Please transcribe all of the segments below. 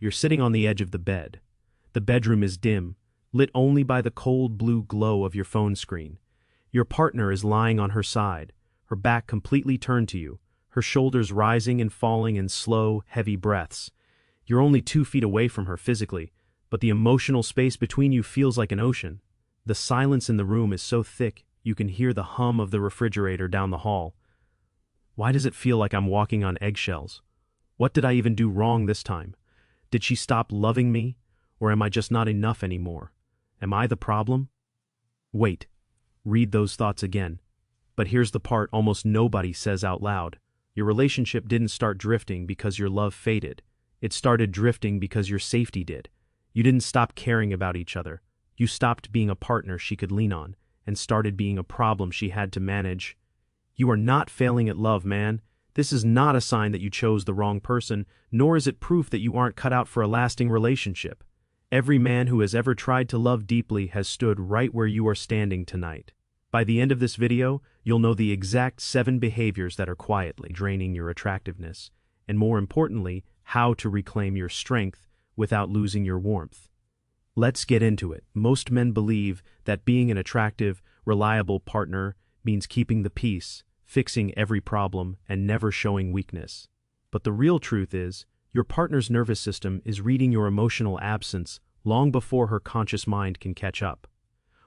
You're sitting on the edge of the bed. The bedroom is dim, lit only by the cold blue glow of your phone screen. Your partner is lying on her side, her back completely turned to you, her shoulders rising and falling in slow, heavy breaths. You're only 2 feet away from her physically, but the emotional space between you feels like an ocean. The silence in the room is so thick, you can hear the hum of the refrigerator down the hall. Why does it feel like I'm walking on eggshells? What did I even do wrong this time? Did she stop loving me? Or am I just not enough anymore? Am I the problem? Wait. Read those thoughts again. But here's the part almost nobody says out loud. Your relationship didn't start drifting because your love faded. It started drifting because your safety did. You didn't stop caring about each other. You stopped being a partner she could lean on, and started being a problem she had to manage. You are not failing at love, man. This is not a sign that you chose the wrong person, nor is it proof that you aren't cut out for a lasting relationship. Every man who has ever tried to love deeply has stood right where you are standing tonight. By the end of this video, you'll know the exact 7 behaviors that are quietly draining your attractiveness, and more importantly, how to reclaim your strength without losing your warmth. Let's get into it. Most men believe that being an attractive, reliable partner means keeping the peace, fixing every problem, and never showing weakness. But the real truth is, your partner's nervous system is reading your emotional absence long before her conscious mind can catch up.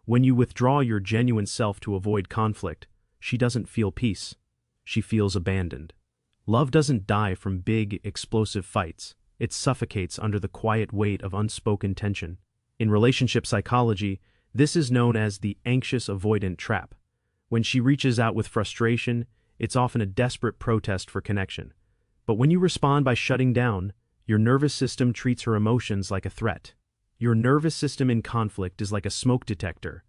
When you withdraw your genuine self to avoid conflict, she doesn't feel peace. She feels abandoned. Love doesn't die from big, explosive fights. It suffocates under the quiet weight of unspoken tension. In relationship psychology, this is known as the anxious-avoidant trap. When she reaches out with frustration, it's often a desperate protest for connection. But when you respond by shutting down, your nervous system treats her emotions like a threat. Your nervous system in conflict is like a smoke detector.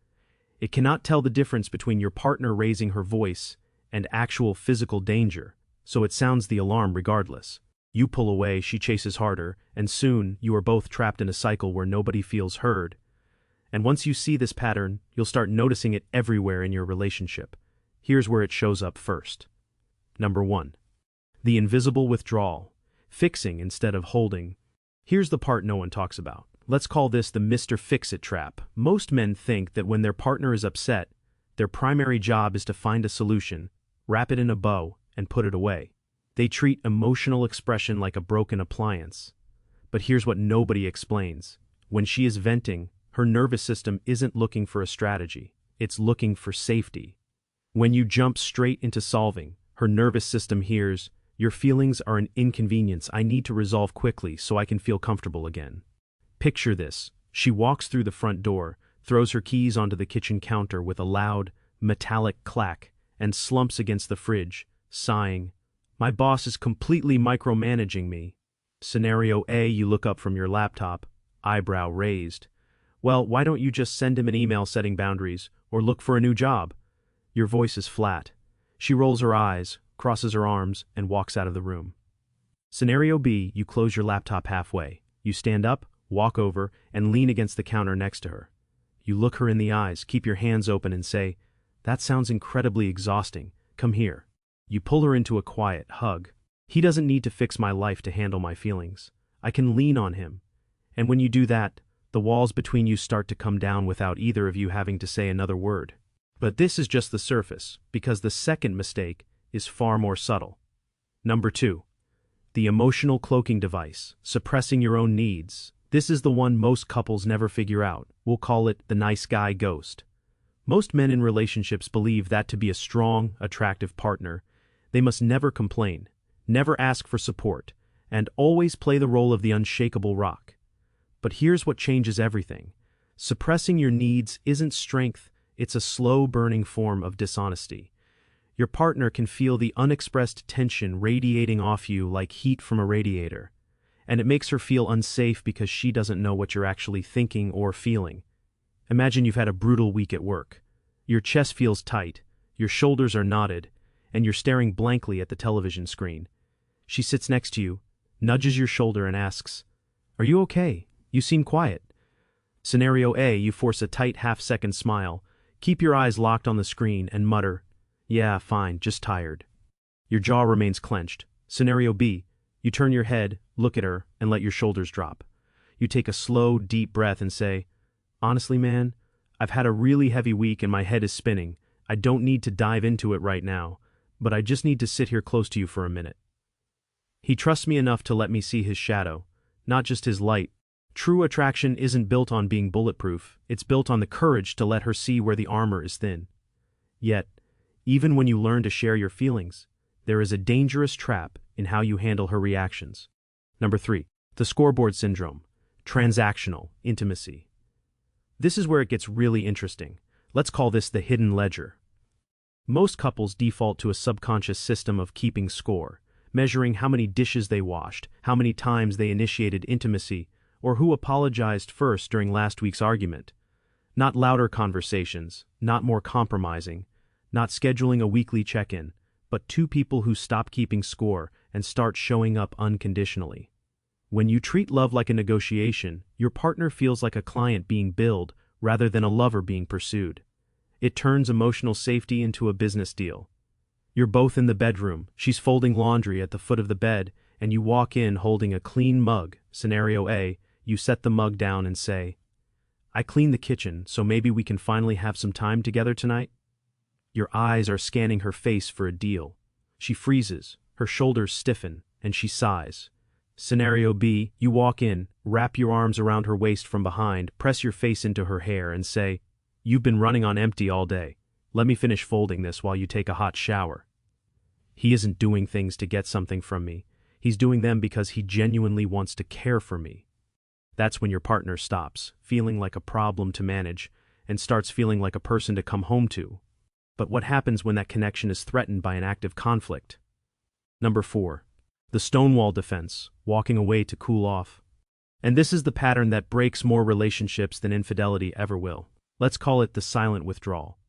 It cannot tell the difference between your partner raising her voice and actual physical danger, so it sounds the alarm regardless. You pull away, she chases harder, and soon you are both trapped in a cycle where nobody feels heard. And once you see this pattern, you'll start noticing it everywhere in your relationship. Here's where it shows up first. Number 1. The invisible withdrawal. Fixing instead of holding. Here's the part no one talks about. Let's call this the Mr. Fix-It trap. Most men think that when their partner is upset, their primary job is to find a solution, wrap it in a bow, and put it away. They treat emotional expression like a broken appliance. But here's what nobody explains. When she is venting, her nervous system isn't looking for a strategy. It's looking for safety. When you jump straight into solving, her nervous system hears, "Your feelings are an inconvenience. I need to resolve quickly so I can feel comfortable again." Picture this. She walks through the front door, throws her keys onto the kitchen counter with a loud, metallic clack, and slumps against the fridge, sighing, "My boss is completely micromanaging me." Scenario A, you look up from your laptop, eyebrow raised. "Well, why don't you just send him an email setting boundaries, or look for a new job?" Your voice is flat. She rolls her eyes, crosses her arms, and walks out of the room. Scenario B, you close your laptop halfway. You stand up, walk over, and lean against the counter next to her. You look her in the eyes, keep your hands open, and say, "That sounds incredibly exhausting. Come here." You pull her into a quiet hug. "He doesn't need to fix my life to handle my feelings. I can lean on him." And when you do that, the walls between you start to come down without either of you having to say another word. But this is just the surface, because the second mistake is far more subtle. Number 2. The emotional cloaking device, suppressing your own needs. This is the one most couples never figure out. We'll call it the nice guy ghost. Most men in relationships believe that to be a strong, attractive partner, they must never complain, never ask for support, and always play the role of the unshakable rock. But here's what changes everything. Suppressing your needs isn't strength, it's a slow-burning form of dishonesty. Your partner can feel the unexpressed tension radiating off you like heat from a radiator, and it makes her feel unsafe because she doesn't know what you're actually thinking or feeling. Imagine you've had a brutal week at work. Your chest feels tight, your shoulders are knotted, and you're staring blankly at the television screen. She sits next to you, nudges your shoulder, and asks, "Are you okay? You seem quiet." Scenario A, you force a tight half-second smile, keep your eyes locked on the screen, and mutter, "Yeah, fine, just tired." Your jaw remains clenched. Scenario B, You turn your head, look at her, and let your shoulders drop. You take a slow, deep breath and say, "Honestly, man, I've had a really heavy week and my head is spinning. I don't need to dive into it right now, but I just need to sit here close to you for a minute." He trusts me enough to let me see his shadow, not just his light. True attraction isn't built on being bulletproof, it's built on the courage to let her see where the armor is thin. Yet, even when you learn to share your feelings, there is a dangerous trap in how you handle her reactions. Number 3. The scoreboard syndrome. Transactional intimacy. This is where it gets really interesting. Let's call this the hidden ledger. Most couples default to a subconscious system of keeping score, measuring how many dishes they washed, how many times they initiated intimacy, or who apologized first during last week's argument. Not louder conversations, not more compromising, not scheduling a weekly check-in, but two people who stop keeping score and start showing up unconditionally. When you treat love like a negotiation, your partner feels like a client being billed rather than a lover being pursued. It turns emotional safety into a business deal. You're both in the bedroom, she's folding laundry at the foot of the bed, and you walk in holding a clean mug. Scenario A, you set the mug down and say, "I cleaned the kitchen, so maybe we can finally have some time together tonight?" Your eyes are scanning her face for a deal. She freezes, her shoulders stiffen, and she sighs. Scenario B, you walk in, wrap your arms around her waist from behind, press your face into her hair and say, "You've been running on empty all day. Let me finish folding this while you take a hot shower." He isn't doing things to get something from me. He's doing them because he genuinely wants to care for me. That's when your partner stops feeling like a problem to manage and starts feeling like a person to come home to. But what happens when that connection is threatened by an active conflict? Number 4. The stonewall defense, walking away to cool off. And this is the pattern that breaks more relationships than infidelity ever will. Let's call it the silent withdrawal.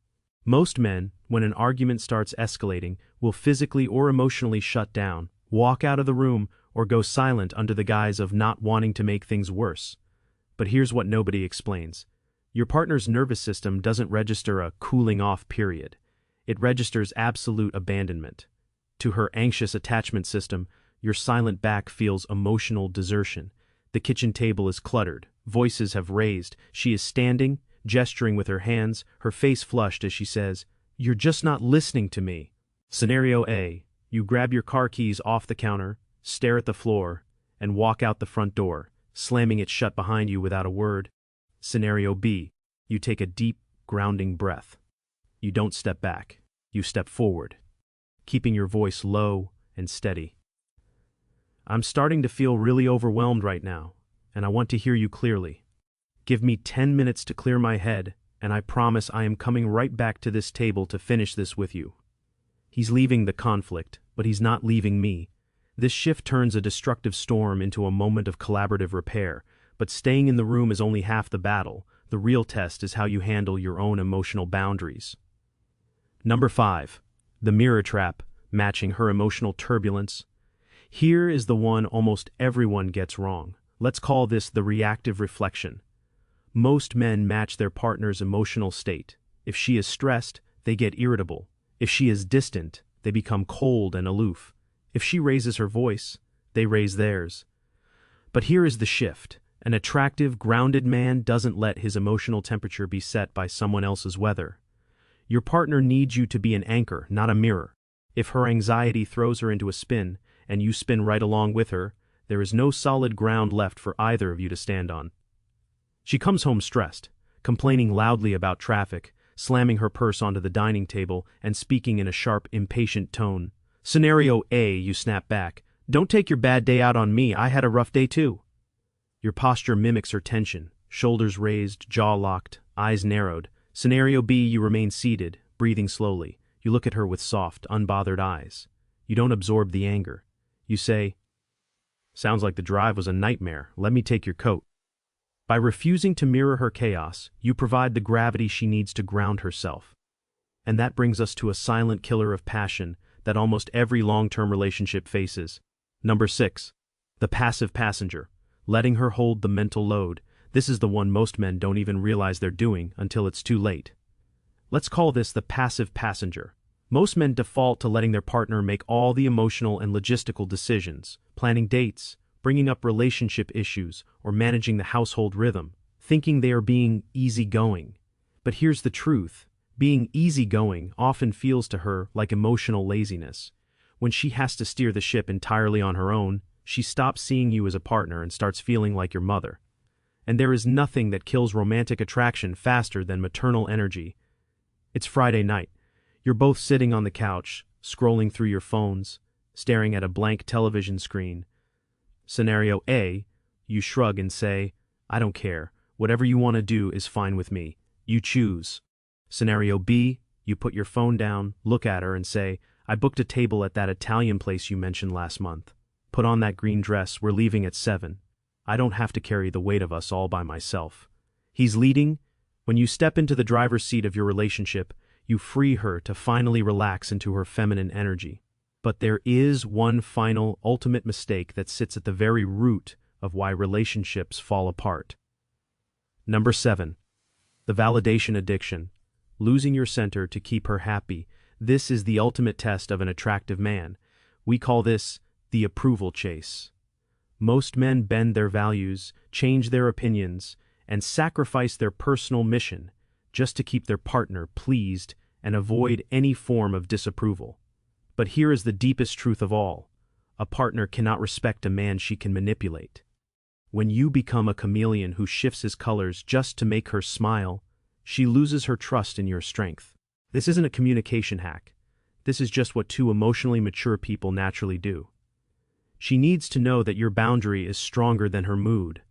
Most men, when an argument starts escalating, will physically or emotionally shut down, walk out of the room, or go silent under the guise of not wanting to make things worse. But here's what nobody explains. Your partner's nervous system doesn't register a cooling off period. It registers absolute abandonment. To her anxious attachment system, your silent back feels emotional desertion. The kitchen table is cluttered, voices have raised, she is standing, gesturing with her hands, her face flushed as she says, "You're just not listening to me." Scenario A, you grab your car keys off the counter, stare at the floor, and walk out the front door, slamming it shut behind you without a word. Scenario B, you take a deep, grounding breath. You don't step back, you step forward, keeping your voice low and steady. "I'm starting to feel really overwhelmed right now, and I want to hear you clearly. Give me 10 minutes to clear my head, and I promise I am coming right back to this table to finish this with you." He's leaving the conflict, but he's not leaving me. This shift turns a destructive storm into a moment of collaborative repair, but staying in the room is only half the battle. The real test is how you handle your own emotional boundaries. Number 5. The mirror trap, matching her emotional turbulence. Here is the one almost everyone gets wrong. Let's call this the reactive reflection. Most men match their partner's emotional state. If she is stressed, they get irritable. If she is distant, they become cold and aloof. If she raises her voice, they raise theirs. But here is the shift. An attractive, grounded man doesn't let his emotional temperature be set by someone else's weather. Your partner needs you to be an anchor, not a mirror. If her anxiety throws her into a spin, and you spin right along with her, there is no solid ground left for either of you to stand on. She comes home stressed, complaining loudly about traffic, slamming her purse onto the dining table, and speaking in a sharp, impatient tone. Scenario A, you snap back. "Don't take your bad day out on me, I had a rough day too." Your posture mimics her tension, shoulders raised, jaw locked, eyes narrowed. Scenario B, you remain seated, breathing slowly. You look at her with soft, unbothered eyes. You don't absorb the anger. You say, "Sounds like the drive was a nightmare, let me take your coat." By refusing to mirror her chaos, you provide the gravity she needs to ground herself. And that brings us to a silent killer of passion that almost every long-term relationship faces. Number 6. The passive passenger, letting her hold the mental load. This is the one most men don't even realize they're doing until it's too late. Let's call this the passive passenger. Most men default to letting their partner make all the emotional and logistical decisions, planning dates, bringing up relationship issues, or managing the household rhythm, thinking they are being easygoing. But here's the truth. Being easygoing often feels to her like emotional laziness. When she has to steer the ship entirely on her own, she stops seeing you as a partner and starts feeling like your mother. And there is nothing that kills romantic attraction faster than maternal energy. It's Friday night. You're both sitting on the couch, scrolling through your phones, staring at a blank television screen. Scenario A, you shrug and say, "I don't care. Whatever you want to do is fine with me. You choose." Scenario B, you put your phone down, look at her and say, "I booked a table at that Italian place you mentioned last month. Put on that green dress, we're leaving at 7. I don't have to carry the weight of us all by myself." He's leading. When you step into the driver's seat of your relationship, you free her to finally relax into her feminine energy. But there is one final, ultimate mistake that sits at the very root of why relationships fall apart. Number 7. The validation addiction. Losing your center to keep her happy. This is the ultimate test of an attractive man. We call this the approval chase. Most men bend their values, change their opinions, and sacrifice their personal mission just to keep their partner pleased and avoid any form of disapproval. But here is the deepest truth of all. A partner cannot respect a man she can manipulate. When you become a chameleon who shifts his colors just to make her smile, she loses her trust in your strength. This isn't a communication hack. This is just what two emotionally mature people naturally do. She needs to know that your boundary is stronger than her mood.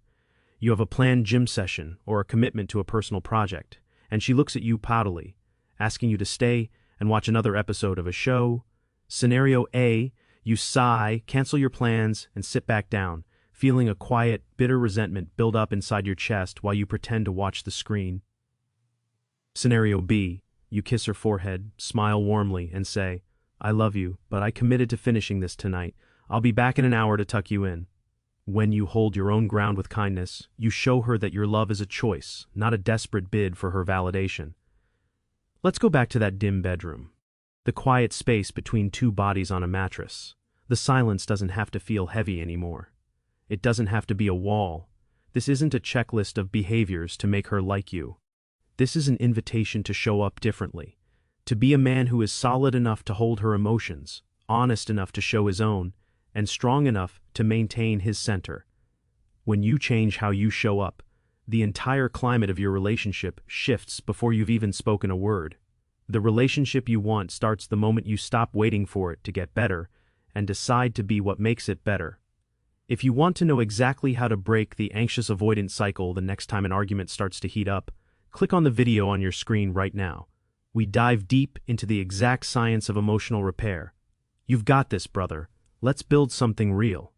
You have a planned gym session or a commitment to a personal project, and she looks at you poutily, asking you to stay and watch another episode of a show. Scenario A, you sigh, cancel your plans, and sit back down, feeling a quiet, bitter resentment build up inside your chest while you pretend to watch the screen. Scenario B, you kiss her forehead, smile warmly, and say, "I love you, but I committed to finishing this tonight. I'll be back in an hour to tuck you in." When you hold your own ground with kindness, you show her that your love is a choice, not a desperate bid for her validation. Let's go back to that dim bedroom. The quiet space between two bodies on a mattress. The silence doesn't have to feel heavy anymore. It doesn't have to be a wall. This isn't a checklist of behaviors to make her like you. This is an invitation to show up differently, to be a man who is solid enough to hold her emotions, honest enough to show his own, and strong enough to maintain his center. When you change how you show up, the entire climate of your relationship shifts before you've even spoken a word. The relationship you want starts the moment you stop waiting for it to get better and decide to be what makes it better. If you want to know exactly how to break the anxious-avoidant cycle the next time an argument starts to heat up, click on the video on your screen right now. We dive deep into the exact science of emotional repair. You've got this, brother. Let's build something real.